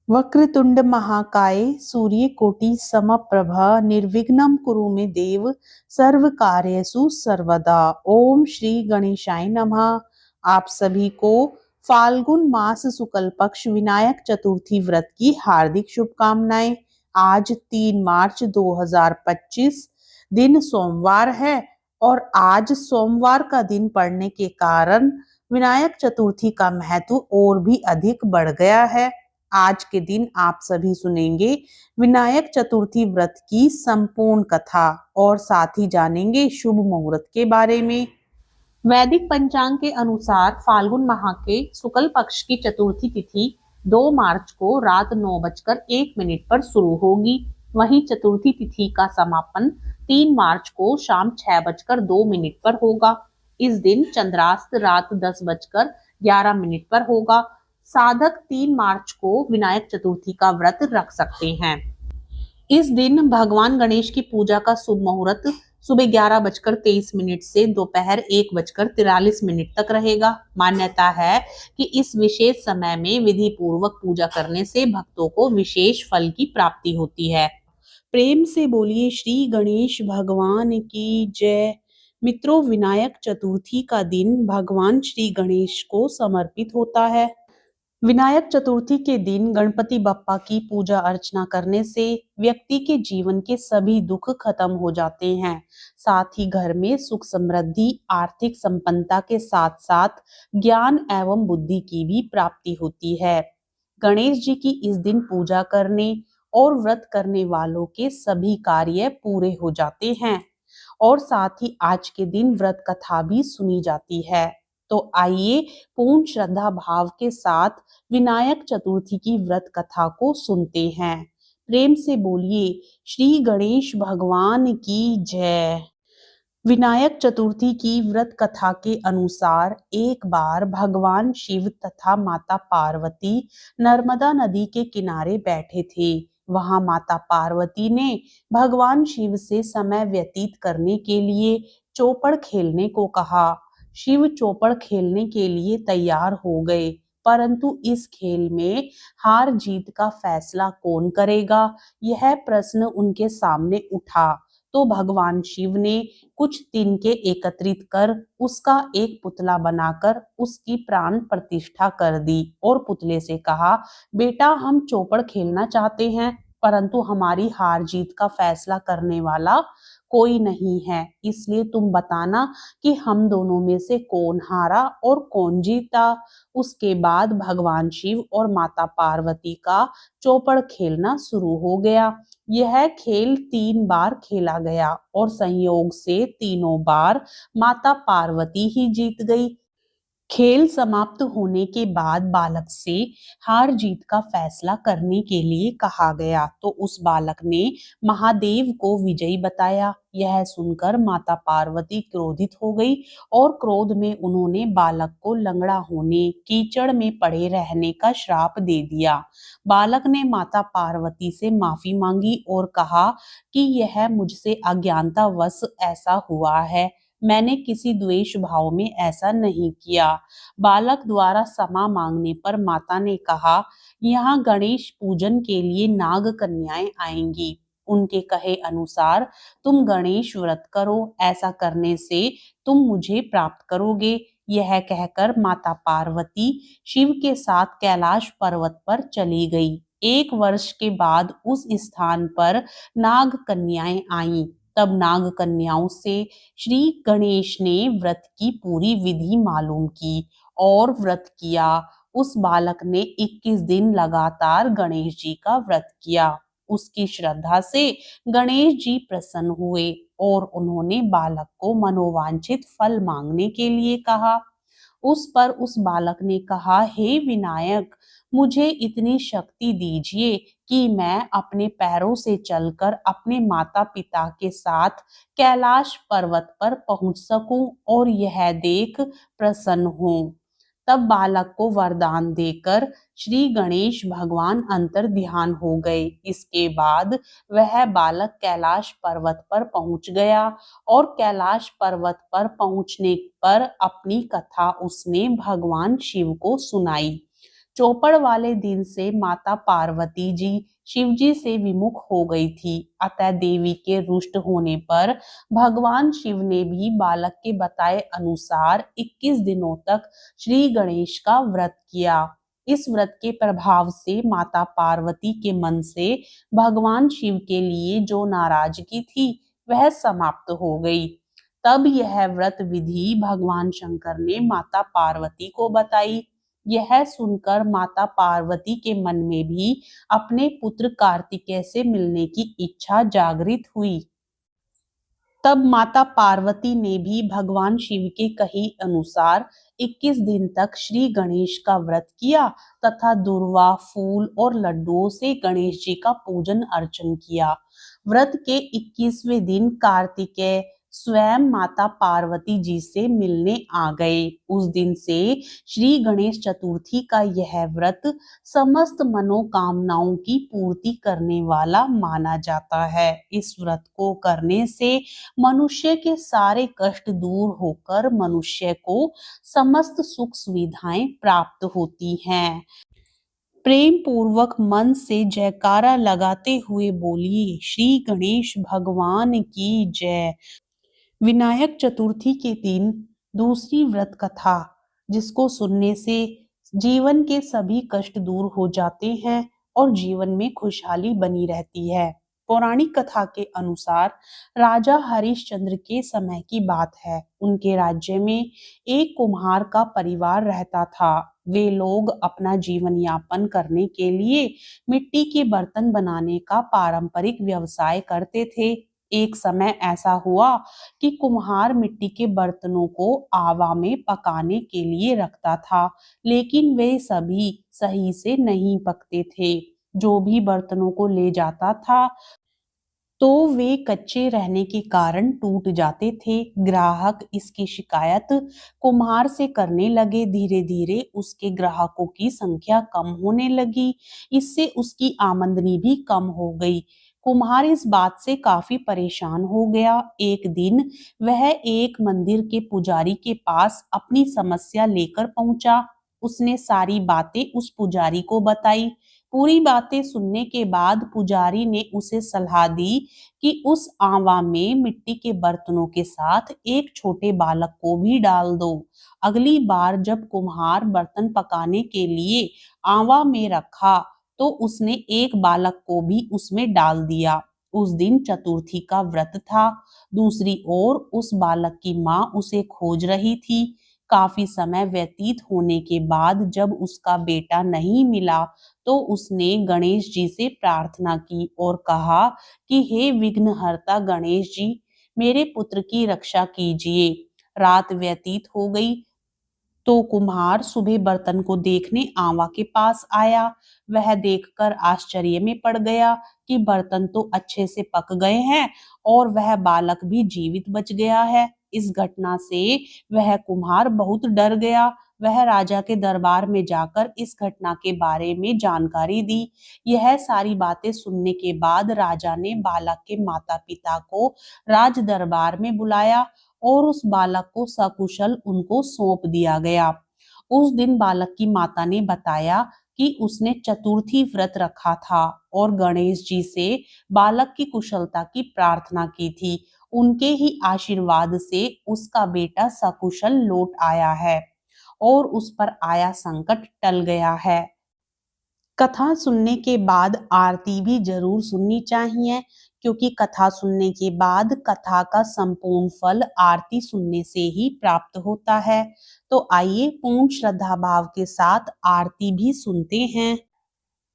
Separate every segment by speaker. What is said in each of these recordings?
Speaker 1: वक्रतुंड महाकाय सूर्यकोटि समप्रभ निर्विघ्नं कुरु मे देव सर्व कार्येषु सर्वदा। ओम श्री गणेशाय नमः। आप सभी को फाल्गुन मास शुक्ल पक्ष विनायक चतुर्थी व्रत की हार्दिक शुभकामनाएं। आज 3 मार्च 2025 दिन सोमवार है और आज सोमवार का दिन पड़ने के कारण विनायक चतुर्थी का महत्व और भी अधिक बढ़ गया है। आज के दिन आप सभी सुनेंगे विनायक चतुर्थी व्रत की संपूर्ण कथा और साथ ही जानेंगे शुभ मुहूर्त के बारे में। वैदिक पंचांग के अनुसार फाल्गुन माह के शुक्ल पक्ष की चतुर्थी तिथि 2 मार्च को रात 9:01 पर शुरू होगी। वहीं चतुर्थी तिथि का समापन 3 मार्च को शाम 6:02 पर होगा। इस दिन चंद्रास्त रात 10:11 पर होगा। साधक 3 मार्च को विनायक चतुर्थी का व्रत रख सकते हैं। इस दिन भगवान गणेश की पूजा का शुभ मुहूर्त सुबह 11:23 से दोपहर 1:43 तक रहेगा। मान्यता है कि इस विशेष समय में विधि पूर्वक पूजा करने से भक्तों को विशेष फल की प्राप्ति होती है। प्रेम से बोलिए श्री गणेश भगवान की जय। मित्रों, विनायक चतुर्थी का दिन भगवान श्री गणेश को समर्पित होता है। विनायक चतुर्थी के दिन गणपति बप्पा की पूजा अर्चना करने से व्यक्ति के जीवन के सभी दुख खत्म हो जाते हैं। साथ ही घर में सुख समृद्धि, आर्थिक संपन्नता के साथ साथ ज्ञान एवं बुद्धि की भी प्राप्ति होती है। गणेश जी की इस दिन पूजा करने और व्रत करने वालों के सभी कार्य पूरे हो जाते हैं और साथ ही आज के दिन व्रत कथा भी सुनी जाती है। तो आइए पूर्ण श्रद्धा भाव के साथ विनायक चतुर्थी की व्रत कथा को सुनते हैं। प्रेम से बोलिए श्री गणेश भगवान की जय। विनायक चतुर्थी की व्रत कथा के अनुसार एक बार भगवान शिव तथा माता पार्वती नर्मदा नदी के किनारे बैठे थे। वहां माता पार्वती ने भगवान शिव से समय व्यतीत करने के लिए चौपड़ खेलने को कहा। शिव चौपड़ खेलने के लिए तैयार हो गए, परंतु इस खेल में हार जीत का फैसला कौन करेगा, यह प्रश्न उनके सामने उठा। तो भगवान शिव ने कुछ तिनके एकत्रित कर उसका एक पुतला बनाकर उसकी प्राण प्रतिष्ठा कर दी और पुतले से कहा, बेटा हम चौपड़ खेलना चाहते हैं, परंतु हमारी हार जीत का फैसला करने वाला कोई नहीं है, इसलिए तुम बताना कि हम दोनों में से कौन हारा और कौन जीता। उसके बाद भगवान शिव और माता पार्वती का चौपड़ खेलना शुरू हो गया। यह खेल 3 बार खेला गया और संयोग से तीनों बार माता पार्वती ही जीत गई। खेल समाप्त होने के बाद बालक से हार जीत का फैसला करने के लिए कहा गया, तो उस बालक ने महादेव को विजयी बताया। यह सुनकर माता पार्वती क्रोधित हो गई और क्रोध में उन्होंने बालक को लंगड़ा होने, कीचड़ में पड़े रहने का श्राप दे दिया। बालक ने माता पार्वती से माफी मांगी और कहा कि यह मुझसे अज्ञानतावश ऐसा हुआ है, मैंने किसी द्वेष भाव में ऐसा नहीं किया। बालक द्वारा क्षमा मांगने पर माता ने कहा, यहाँ गणेश पूजन के लिए नाग कन्याएं आएंगी, उनके कहे अनुसार तुम गणेश व्रत करो, ऐसा करने से तुम मुझे प्राप्त करोगे। यह कहकर माता पार्वती शिव के साथ कैलाश पर्वत पर चली गई। 1 वर्ष के बाद उस स्थान पर नाग कन्याएं आईं। तब नाग कन्याओं से श्री गणेश ने व्रत की पूरी विधि मालूम की और व्रत किया। उस बालक ने 21 दिन लगातार गणेश जी का व्रत किया। उसकी श्रद्धा से गणेश जी प्रसन्न हुए और उन्होंने बालक को मनोवांछित फल मांगने के लिए कहा। उस पर उस बालक ने कहा, हे विनायक, मुझे इतनी शक्ति दीजिए कि मैं अपने पैरों से चलकर अपने माता पिता के साथ कैलाश पर्वत पर पहुंच सकूं और यह देख प्रसन्न हूं। तब बालक को वरदान देकर श्री गणेश भगवान अंतर ध्यान हो गए। इसके बाद वह बालक कैलाश पर्वत पर पहुंच गया और कैलाश पर्वत पर पहुंचने पर अपनी कथा उसने भगवान शिव को सुनाई। चौपड़ वाले दिन से माता पार्वती जी शिव जी से विमुख हो गई थी। अतः देवी के रुष्ट होने पर भगवान शिव ने भी बालक के बताए अनुसार 21 दिनों तक श्री गणेश का व्रत किया। इस व्रत के प्रभाव से माता पार्वती के मन से भगवान शिव के लिए जो नाराजगी थी वह समाप्त हो गई। तब यह व्रत विधि भगवान शंकर ने माता पार्वती को बताई। यह सुनकर माता पार्वती के मन में भी अपने पुत्र कार्तिकेय से मिलने की इच्छा जागृत हुई। तब माता पार्वती ने भी भगवान शिव के कहे अनुसार 21 दिन तक श्री गणेश का व्रत किया तथा दूर्वा, फूल और लड्डुओं से गणेश जी का पूजन अर्चन किया। व्रत के 21वें दिन कार्तिकेय स्वयं माता पार्वती जी से मिलने आ गए। उस दिन से श्री गणेश चतुर्थी का यह व्रत समस्त मनोकामनाओं की पूर्ति करने वाला माना जाता है। इस व्रत को करने से मनुष्य के सारे कष्ट दूर होकर मनुष्य को समस्त सुख सुविधाएं प्राप्त होती हैं। प्रेम पूर्वक मन से जयकारा लगाते हुए बोलिए, श्री गणेश भगवान की जय। विनायक चतुर्थी के दिन दूसरी व्रत कथा, जिसको सुनने से जीवन के सभी कष्ट दूर हो जाते हैं और जीवन में खुशहाली बनी रहती है। पौराणिक कथा के अनुसार राजा हरिश्चंद्र के समय की बात है। उनके राज्य में एक कुम्हार का परिवार रहता था। वे लोग अपना जीवन यापन करने के लिए मिट्टी के बर्तन बनाने का पारंपरिक व्यवसाय करते थे। एक समय ऐसा हुआ कि कुम्हार मिट्टी के बर्तनों को आवा में पकाने के लिए रखता था, लेकिन वे सभी सही से नहीं पकते थे। जो भी बर्तनों को ले जाता था तो वे कच्चे रहने के कारण टूट जाते थे। ग्राहक इसकी शिकायत कुम्हार से करने लगे। धीरे धीरे उसके ग्राहकों की संख्या कम होने लगी। इससे उसकी आमदनी भी कम हो गई। कुम्हार इस बात से काफी परेशान हो गया। एक दिन वह एक मंदिर के पुजारी के पास अपनी समस्या लेकर पहुंचा। उसने सारी बातें उस पुजारी को बताई। पूरी बातें सुनने के बाद पुजारी ने उसे सलाह दी कि उस आवा में मिट्टी के बर्तनों के साथ एक छोटे बालक को भी डाल दो। अगली बार जब कुम्हार बर्तन पकाने के लिए आवा में रखा तो उसने एक बालक को भी उसमें डाल दिया। उस दिन चतुर्थी का व्रत था। दूसरी ओर उस बालक की माँ उसे खोज रही थी। काफी समय व्यतीत होने के बाद जब उसका बेटा नहीं मिला तो उसने गणेश जी से प्रार्थना की और कहा कि हे विघ्नहर्ता गणेश जी, मेरे पुत्र की रक्षा कीजिए। रात व्यतीत हो गई तो कुम्हार सुबह बर्तन को देखने आवा के पास आया। वह देखकर आश्चर्य में पड़ गया कि बर्तन तो अच्छे से पक गए हैं और वह बालक भी जीवित बच गया है। इस घटना से वह कुम्हार बहुत डर गया। वह राजा के दरबार में जाकर इस घटना के बारे में जानकारी दी। यह सारी बातें सुनने के बाद राजा ने बालक के माता पिता को राज दरबार में बुलाया और उस बालक को सकुशल उनको सौंप दिया गया। उस दिन बालक की माता ने बताया कि उसने चतुर्थी व्रत रखा था और गणेश जी से बालक की कुशलता की प्रार्थना की थी। उनके ही आशीर्वाद से उसका बेटा सकुशल लौट आया है और उस पर आया संकट टल गया है। कथा सुनने के बाद आरती भी जरूर सुननी चाहिए, क्योंकि कथा सुनने के बाद कथा का संपूर्ण फल आरती सुनने से ही प्राप्त होता है। तो आइए पूर्ण श्रद्धा भाव के साथ आरती भी सुनते हैं।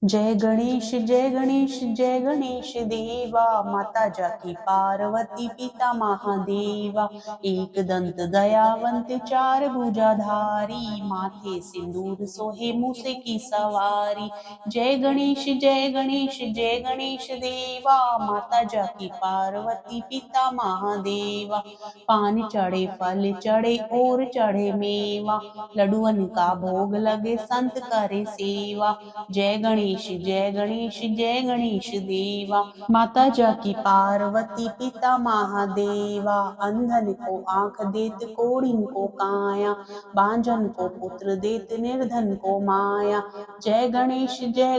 Speaker 1: जय गणेश जय गणेश जय गणेश देवा, माता जाकी पार्वती पिता महादेवा। एक दंत दयावंत चार भुजाधारी, माथे सिंदूर सोहे मूसे की सवारी। जय गणेश जय गणेश जय गणेश देवा, माता जाकी पार्वती पिता महादेवा। पान चढ़े फल चढ़े और चढ़े मेवा, लड्डुअन का भोग लगे संत करे सेवा। जय गणेश जय गणेश जय गणेश देवा। माता जाकी पार्वती पिता महादेवा, अंधन को आंख देत कोढ़िन को काया, बांझन को पुत्र देत निर्धन को माया। जय गणेश जय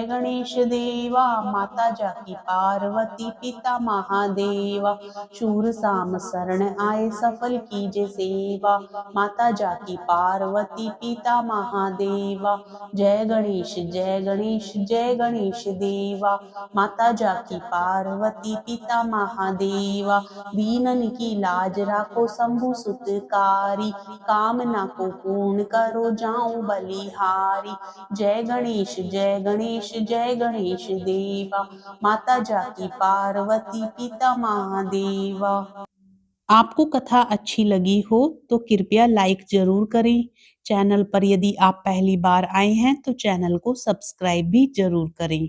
Speaker 1: गणेश देवा, माता जाकी पार्वती पिता महादेवा। शूर साम शरण आए सफल कीजे सेवा, माता जाकी पार्वती पिता महादेवा। जय गणेश जय गणेश देवा, माता जाकी पार्वती पिता महादेवा। दीनन की लाज राखो शंभु सुतकारी, कामना को पूर्ण करो जाऊं बलिहारी। जय गणेश जय गणेश देवा, माता जाकी पार्वती पिता महादेवा। आपको कथा अच्छी लगी हो तो कृपया लाइक जरूर करें। चैनल पर यदि आप पहली बार आए हैं तो चैनल को सब्सक्राइब भी जरूर करें।